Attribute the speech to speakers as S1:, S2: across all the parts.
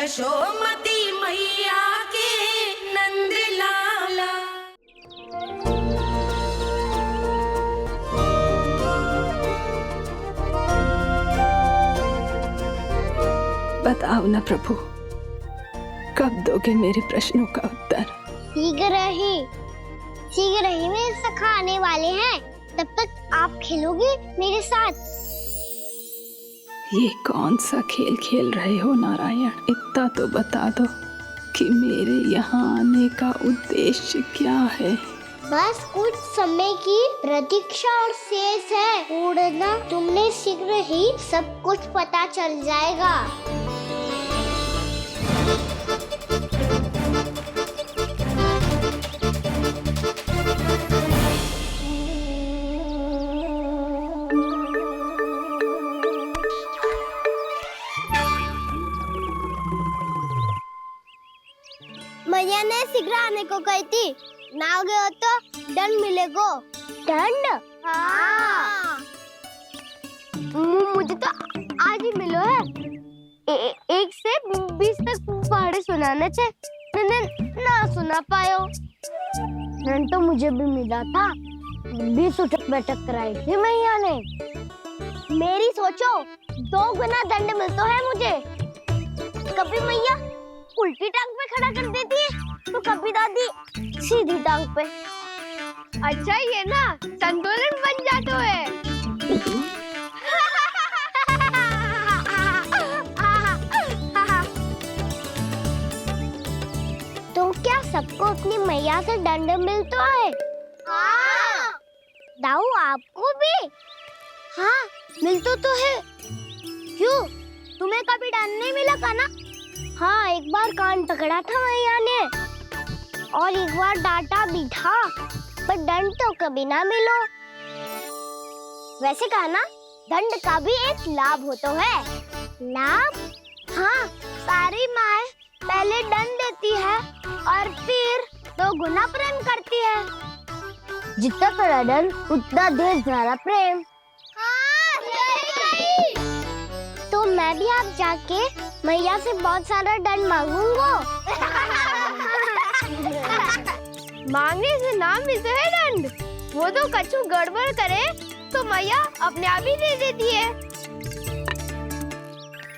S1: यशोमती मैया के नंद लाला।
S2: बताओ ना प्रभु, कब दोगे मेरे प्रश्नों का उत्तर?
S3: शीघ्र ही मेरे सखा आने वाले हैं, तब तक आप खेलोगे मेरे साथ।
S2: ये कौन सा खेल खेल रहे हो नारायण? इतना तो बता दो कि मेरे यहाँ आने का उद्देश्य क्या है?
S3: बस कुछ समय की प्रतीक्षा और शेष है। उड़ना तुमने शीघ्र ही सब कुछ पता चल जाएगा। मैया ने शीघ्र आने को कही थी, ना हो गए हो तो दंड मिलेगा। दंड? हाँ। मुझे तो आज ही मिलो है। 1 से 20 तक पहाड़े सुनाने थे, ना सुना पायो। दंड तो मुझे भी मिला था, 20 उठक बैठक कराई थी मैया ने। मेरी सोचो 2 गुना दंड मिलता है मुझे। कभी मैया उल्टी टांग पे खड़ा कर देती है, तो कभी दादी सीधी टांग पे। अच्छा ये ना संतुलन बन जाता है। तो क्या सबको अपनी मैया से दंड मिलता है? हाँ। दाऊ आपको भी? हाँ मिलता तो है। क्यों, तुम्हें कभी दंड नहीं मिला का ना? हाँ, एक बार कान पकड़ा था मैया ने और एक बार डांटा भी था, पर दंड तो कभी ना मिलो। वैसे कहा ना, दंड का भी एक लाभ होता है। लाभ? हाँ, सारी माँ पहले दंड देती है और फिर 2 गुना प्रेम करती है। जितना बड़ा दंड उतना ढेर सारा प्रेम। हाँ, सही। तो मैं भी आप जाके मैया से बहुत सारा दंड मांगूंगा। मांगने से ना मिलता है दंड, वो तो कछु गड़बड़ करे तो मैया अपने आप ही दे देती है।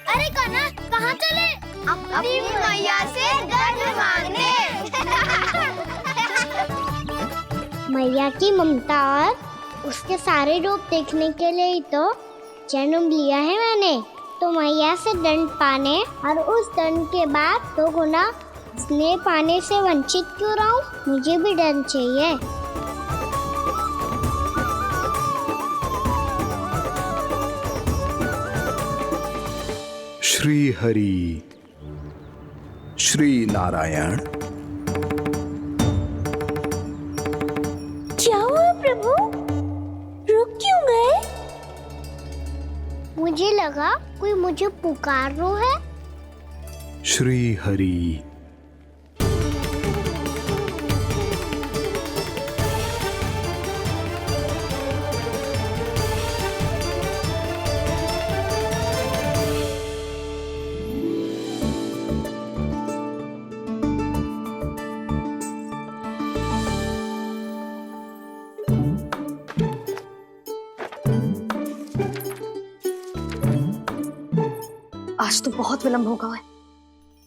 S3: अरे कना, कहाँ चले? अपनी मैया से दंड मांगने। मैया की ममता और उसके सारे रूप देखने के लिए ही तो जन्म लिया है मैंने। तो मैया से दंड पाने और उस दंड के बाद 2 गुना स्नेह पाने से वंचित क्यों रहूं? मुझे भी दंड चाहिए।
S4: श्री हरि, श्री नारायण।
S3: क्या हुआ प्रभु? रुक क्यों गए? मुझे लगा कोई मुझे पुकार रहा है।
S4: श्री हरि।
S5: आज तो बहुत विलंब होगा है,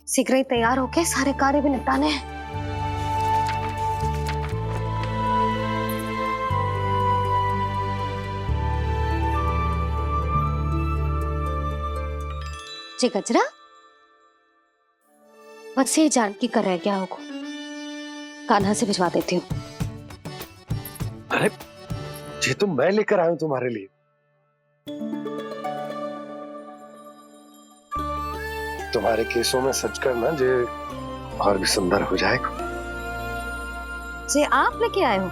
S5: शीघ्र ही तैयार होके सारे कार्य भी निपटाने हैं। जी गजरा, बस ये जानकी कर रहे क्या होगा, कान्हा से भिजवा देती हूँ।
S6: अरे ये तो मैं लेकर आया हूं तुम्हारे लिए। तुम्हारे केसों में सच करना जे और भी सुंदर हो जाएगा।
S5: जे आप लेके आए हो?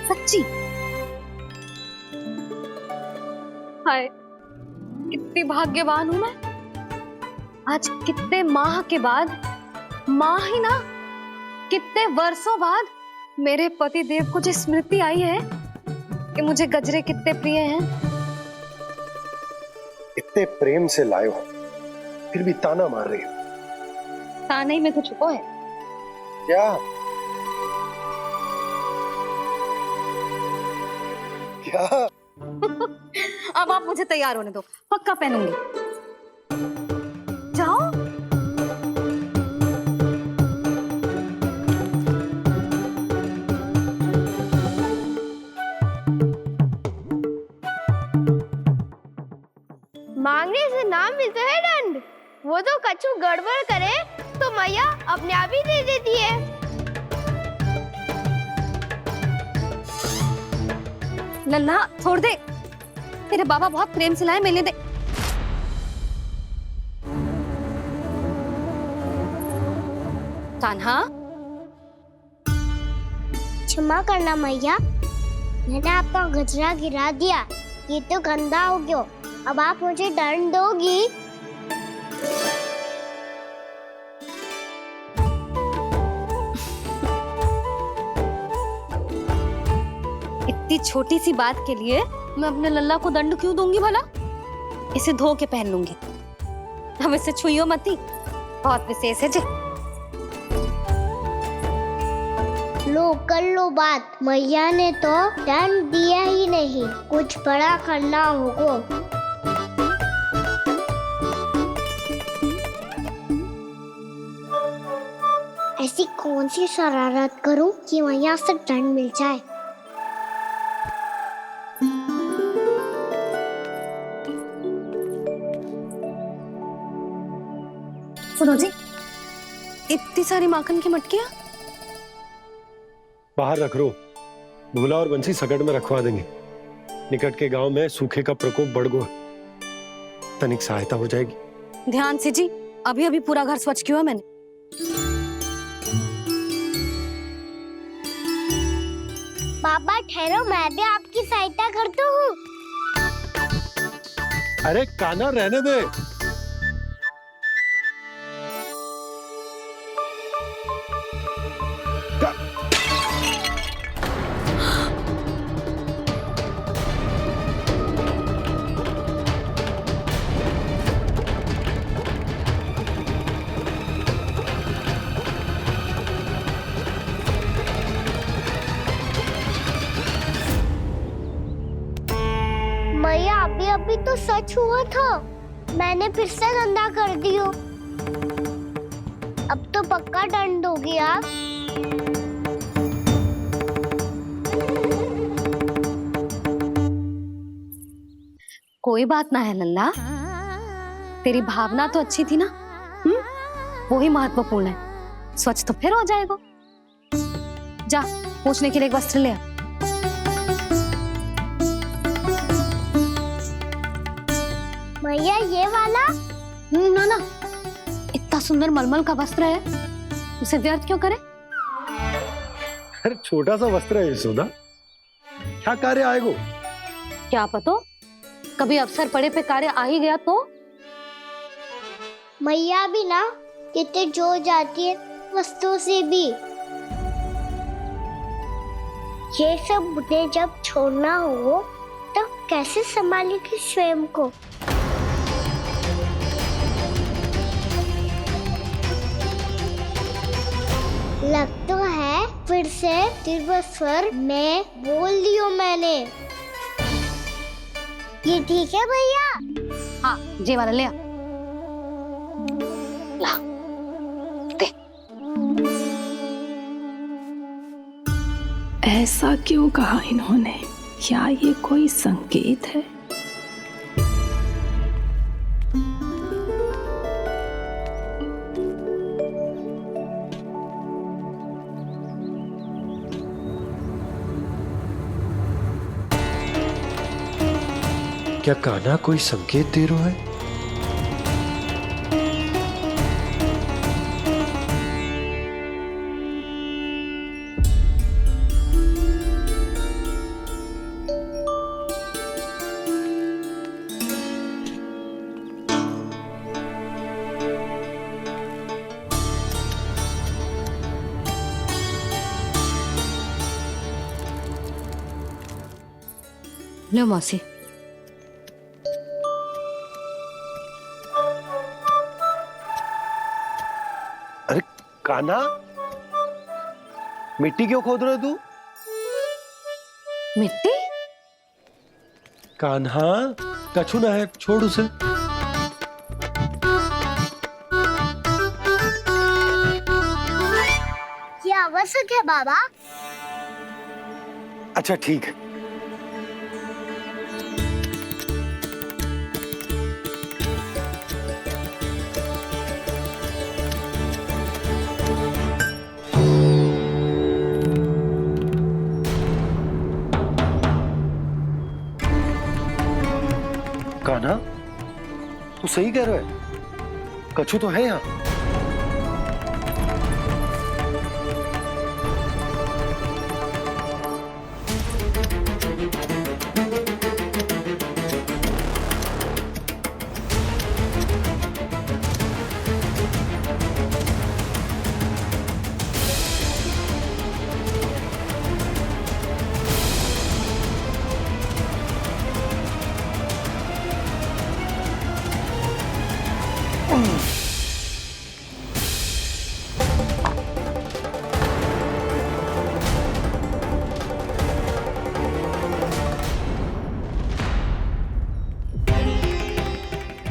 S5: सच्ची? हाय, कितनी भाग्यवान हूं मैं। आज कितने माह के बाद, माह ही ना, कितने वर्षों बाद मेरे पति देव को जो स्मृति आई है कि मुझे गजरे कितने प्रिय हैं।
S6: इतने प्रेम से लाए हो, फिर भी ताना मार रही हो।
S5: ताने में तो छुपो है।
S6: क्या क्या?
S5: अब आप मुझे तैयार होने दो, पक्का पहनूंगी। जाओ।
S3: मांगने से ना मिलता है दंड। वो तो कछु गड़बड़ करे तो मैया अपने आप ही दे देती है।
S5: लल्ला छोड़ दे, तेरे बाबा बहुत प्रेम से लाए, मिलने दे। कान्हा,
S3: क्षमा करना मैया, मैंने आपका गजरा गिरा दिया, ये तो गंदा हो गया। अब आप मुझे दंड दोगी?
S5: इतनी छोटी सी बात के लिए मैं अपने लल्ला को दंड क्यों दूंगी भला? इसे धो के पहन लूंगी। हम इसे छुइयो मती, बहुत विशेष है जी।
S3: लो कर लो बात, मैया ने तो दंड दिया ही नहीं, कुछ बड़ा करना होगा। ऐसी कौन सी शरारत करूं कि मैया से दंड मिल जाए?
S5: सुनो जी, इतनी सारी माखन की मटकियां
S6: बाहर रख रो, भूला और बंसी सकट में रखवा देंगे। निकट के गांव में सूखे का प्रकोप बढ़ गया, तनिक सहायता हो जाएगी।
S5: ध्यान से जी, अभी अभी पूरा घर स्वच्छ किया है मैंने।
S3: पापा ठहरो, मैं भी आपकी सहायता करता हूँ।
S6: अरे कान्हा रहने दे।
S3: मैया अभी अभी तो सच हुआ था, मैंने फिर से गंदा कर दियो। अब तो पक्का दंड दोगी आप।
S5: कोई बात ना है लल्ला, तेरी भावना तो अच्छी थी ना, वही महत्वपूर्ण है। स्वच्छ तो फिर हो जाएगा। जा, पूछने के लिए एक वस्त्र ले आ।
S3: भैया ये वाला?
S5: ना ना, इतना सुंदर मलमल का वस्त्र है, उसे व्यर्थ क्यों करे?
S6: अरे छोटा सा वस्त्र है यशोदा, क्या कार्य आएगा?
S5: क्या पता, कभी अवसर पड़े पे कार्य आ ही गया तो।
S3: मैया भी ना कितने जो जाती है वस्तुओं से भी। ये सब मुझे जब छोड़ना हो तो कैसे संभालेगी स्वयं को? लग तो है फिर से तिरस्वर में बोल दियो मैंने। ये ठीक है भैया?
S5: हाँ, जे वाला ले आ। ला, दे।
S2: ऐसा क्यों कहा इन्होंने? क्या ये कोई संकेत है?
S6: क्या कान्हा कोई संकेत दे रहा है?
S5: लो मौसी।
S6: कान्हा, मिट्टी क्यों खोद रहे हो तू?
S5: मिट्टी?
S6: कान्हा, कछु ना है, छोड़ उसे।
S3: ये आवश्यक है बाबा।
S6: अच्छा ठीक है। कान्हा, तू सही कह रहा है, कछु तो है यहाँ।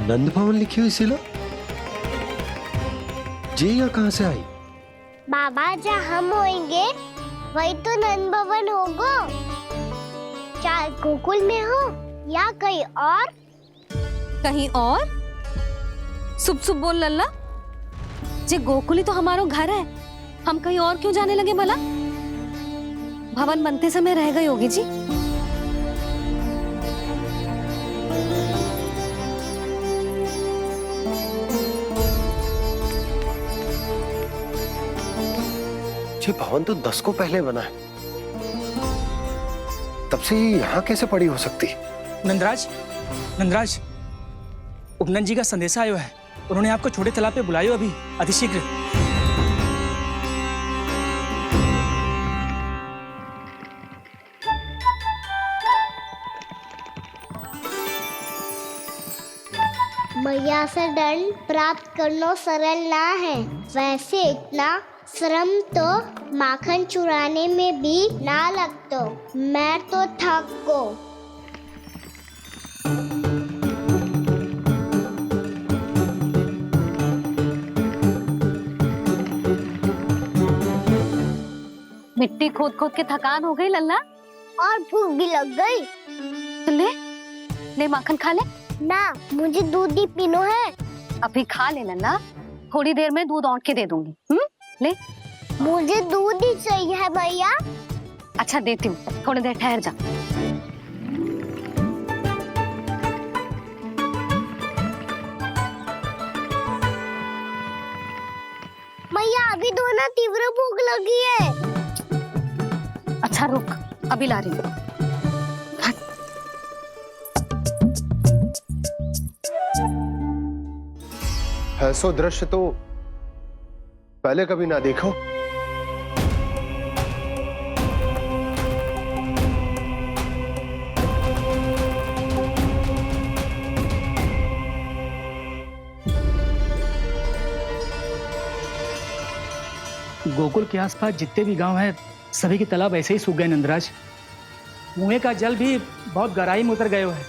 S6: नंद भवन लिखी हुई सिला, जे यहाँ कहाँ से आई?
S3: बाबा जहाँ हम होंगे वही तो नंद भवन होगा। चाहे गोकुल में हो या कहीं और।
S5: कहीं और? सुब सुब बोल लल्ला। जे गोकुली तो हमारो घर है, हम कहीं और क्यों जाने लगे भला? भवन बनते समय रह गए योगी जी।
S6: ये भवन तो 10 को पहले बना है, तब से यहाँ कैसे पड़ी हो सकती?
S7: नंदराज, नंदराज, उपनंद जी का संदेशा आयो है। उन्होंने आपको छोटे तालाब पे बुलायो अभी, अतिशीघ्र।
S3: मैया से दंड प्राप्त करना सरल ना है। वैसे इतना श्रम तो माखन चुराने में भी ना लगतो। मैं तो थक गो।
S5: मिट्टी खोद खोद के थकान हो गई लल्ला,
S3: और भूख भी लग गई।
S5: तो ले ले माखन खा ले।
S3: ना, मुझे दूध ही पीनो है।
S5: अभी खा ले लल्ला, थोड़ी देर में दूध औंट के दे दूंगी। ले।
S3: मुझे दूध ही चाहिए है भैया।
S5: अच्छा देती हूँ, थोड़ी देर ठहर जा।
S3: भैया अभी तो ना तीव्र भूख लगी है।
S5: अच्छा रुक, अभी ला रही हूँ।
S6: ऐसो दृश्य तो पहले कभी ना देखो।
S7: गोकुल के आसपास जितने भी गांव हैं, सभी के तालाब ऐसे ही सूख गए नंदराज। कुएं का जल भी बहुत गहराई में उतर गए है,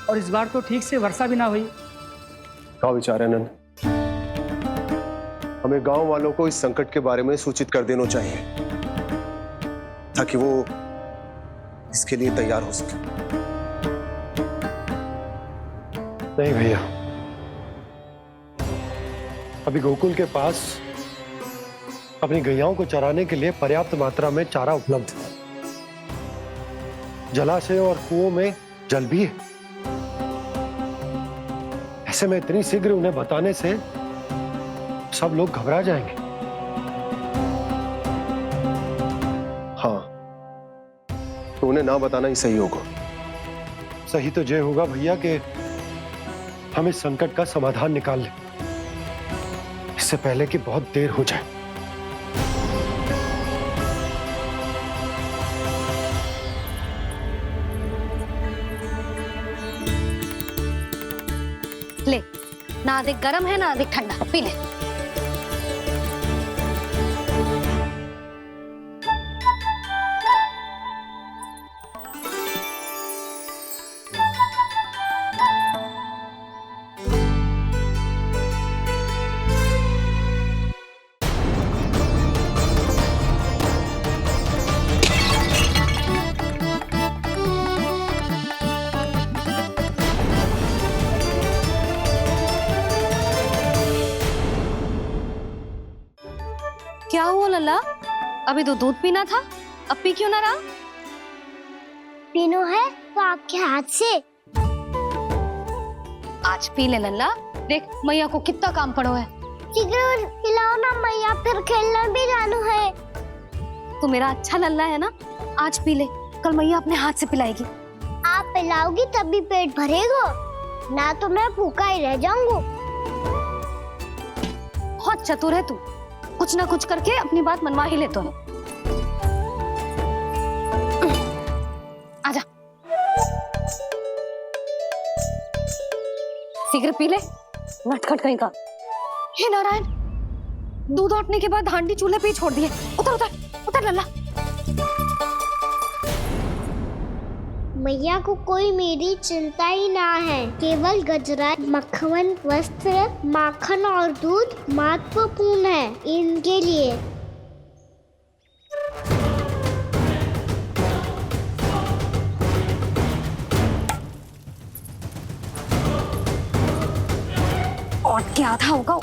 S7: और इस बार तो ठीक से वर्षा भी ना हुई।
S6: क्या विचार है नंद? हमें गांव वालों को इस संकट के बारे में सूचित कर देना चाहिए, ताकि वो इसके लिए तैयार हो सके। नहीं भैया, अभी गोकुल के पास अपनी गैयाओं को चराने के लिए पर्याप्त मात्रा में चारा उपलब्ध है। जलाशय और कुओं में जल भी है। ऐसे में इतनी शीघ्र उन्हें बताने से सब लोग घबरा जाएंगे। हाँ, तो उन्हें ना बताना ही सही होगा। सही तो ये होगा भैया कि हम इस संकट का समाधान निकाल लें, इससे पहले कि बहुत देर हो जाए।
S5: ले, ना अधिक गर्म है ना अधिक ठंडा, पी ले। क्या हुआ लल्ला? अभी तो दूध पीना था, अब पी क्यों ना रहा?
S3: पीनो है तो आपके हाथ से।
S5: आज पी ले लल्ला, देख मैया को कितना काम पड़ो है।
S3: शीघ्र खिलाओ ना मैया, फिर खेलने भी जाना है।
S5: तू मेरा अच्छा लल्ला है ना, आज पी ले, कल मैया अपने हाथ से पिलाएगी।
S3: आप पिलाओगी तभी पेट भरेगा, ना तो मैं भूखा ही रह जाऊंगा।
S5: बहुत चतुर है तू, कुछ ना कुछ करके अपनी बात मनवा ही लेता है। आजा, शीघ्र पी ले, नटखट कहीं का। हे नारायण, दूध औटने के बाद हांडी चूल्हे पे ही छोड़ दिए। उतर उतर उतर लल्ला।
S3: मैया को कोई मेरी चिंता ही ना है, केवल गजरा, मक्खन, वस्त्र, माखन और दूध महत्वपूर्ण है इनके लिए।
S5: और क्या था होगा?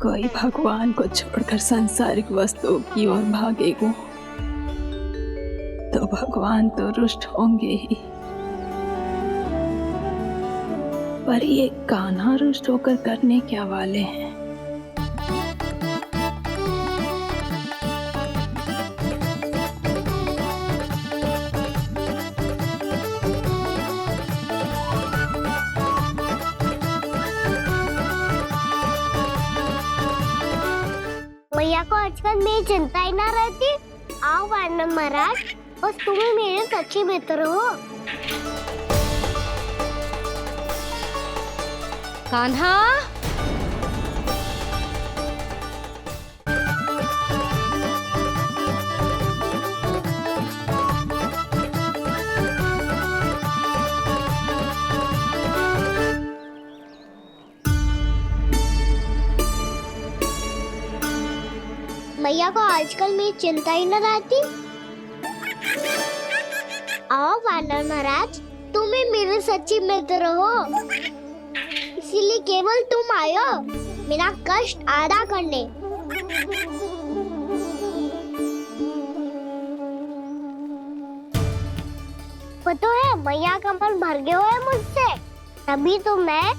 S2: कोई भगवान को छोड़कर सांसारिक वस्तुओं की ओर भागेगा तो भगवान तो रुष्ट होंगे ही, पर ये कान्हा रुष्ट होकर करने क्या वाले हैं?
S3: मैया को आजकल मेरी चिंता ही ना रहती। आओ वानर महाराज, बस तुम ही मेरे सच्चे मित्र हो।
S5: कान्हा,
S3: मैया को आजकल मेरी चिंता ही न रहती। आओ वानर महाराज, तुम ही मेरे सच्चे मित्र हो, इसीलिए केवल तुम आयो मेरा कष्ट आधा करने। पता है मैया का मन भर गया है मुझसे, तभी तो मैं,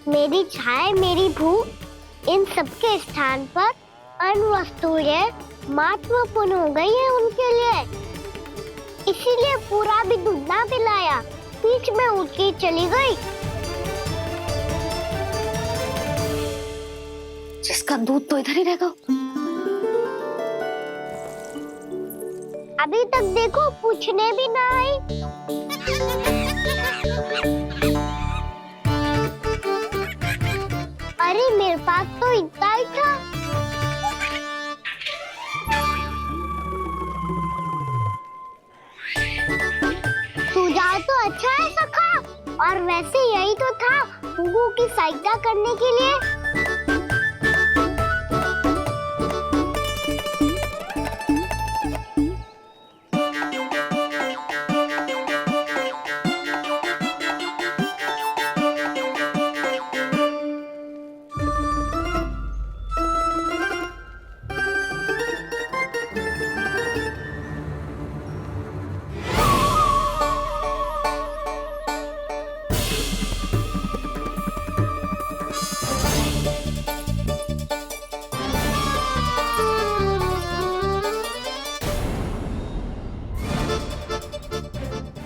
S3: मेरी छाया, मेरी भूख, इन सबके स्थान पर अन्य वस्तुएं महत्वपूर्ण हो गई है उनके लिए। इसीलिए पूरा भी दूध ना पिलाया, बीच में उठ के चली गई।
S5: जिसका दूध तो इधर ही रहेगा।
S3: अभी तक देखो पूछने भी ना आई। अरे मेरे पास तो इतना ही था। सुझाव तो अच्छा है सखा, और वैसे यही तो था गुगु की सहायता करने के लिए।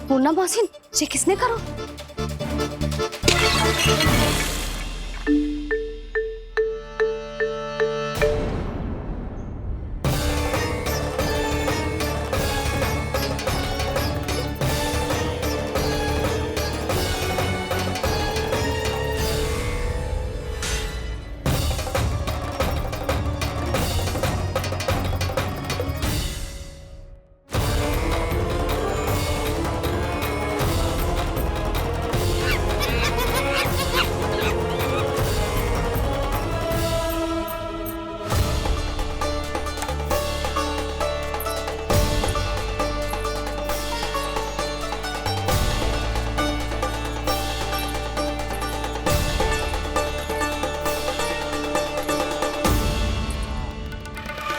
S5: पूर्णा मौसी, ये किसने करो?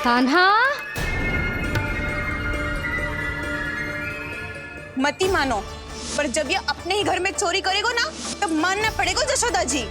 S5: कान्हा,
S8: मती मानो, पर जब ये अपने ही घर में चोरी करेगा ना, तब मानना पड़ेगा जशोदा जी।